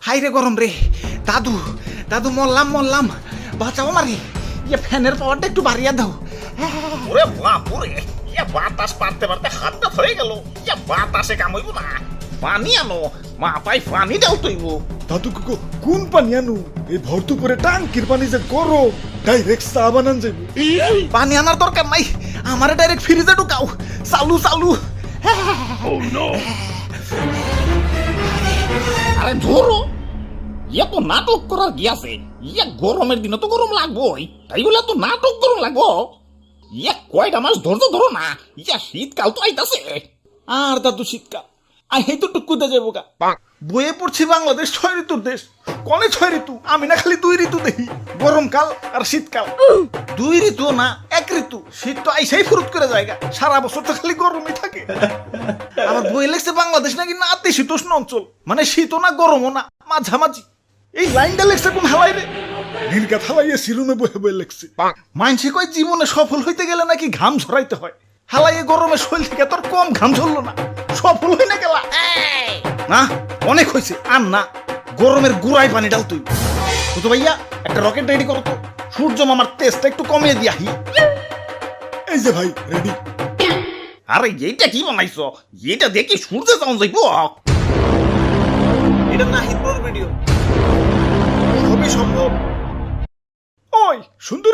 High রে গরম রে, দাদু দাদু মরলাম মরলাম, বাঁচাও মারি, ইয়ে ফ্যানের পাওয়ারটা একটু বাড়িয়ে দাও। ওরে বাপুরে, ইয়া বাতাস পারতে পারতে হাতটা ধরে গেল। ইয়া বাতাসে কামইব না, পানি আনো, মাথায় পানি দাও তৈব। দাদু কোন পানি আনু? এই ভর্তু করে টাঙ্কির পানি যে গরম, ডাইরেক্ট চা বানান যাইব। পানি আনার দরকার নাই, আমারে ডাইরেক্ট ফ্রিজে ঢুকাও, চালু চালু। আরে ধরো, ইয়া তো নাটক করার গিয়াছে। ইয়া গরমের দিনে তো গরম লাগবোই, তাই বলে তো নাটক গরম লাগবো। ইয়া কয়টা মাস ধৈর্য ধরো না, ইয়া শীতকাল তো আইতাছে। আর দাদু শীতকাল আই হেই তো টুকুতে যাবো গা। বইয়ে পড়ছি বাংলাদেশ 6 ঋতুর দেশ, কনে 6 ঋতু? আমি না খালি 2 ঋতু দেখি, গরমকাল আর শীতকাল। 2 ঋতু না, 1 ঋতু। শীত তো আইসাই ফুরুত করে জায়গা, সারা বছর তো খালি গরমই থাকে। আমার বই লেখছে বাংলাদেশ নাকি নাতিশীতোষ্ণ অঞ্চল, মানে শীতও না গরমও না, মাঝামাঝি। এই লাইনটা লেখছে কোন হালাই রে? নির্গা থালাইয়া সিরুমে বহে বয়ে লেখছে। মানসে কয় জীবনে সফল হইতে গেলে নাকি ঘাম ঝরাইতে হয়। হালাই গরমে শরীর থেকে তোর কম ঘাম ঝরলো না, সফল হই না গেলা। না অনেক হয়েছে, আর না, গরমের গুড়াই পানি ডাল তুই। তো ভাইয়া একটা রকেট রেডি করো তো, সূর্য মামার তেজটা একটু কমিয়ে দিয়াহি। এই যে ভাই রেডি। আরে এইটা কি বানাইছ? এইটা দেখি সূর্যে যাওয়া যাইব। এটা নাহিদ ভিডিও, সবই সম্ভব। ওই সুন্দর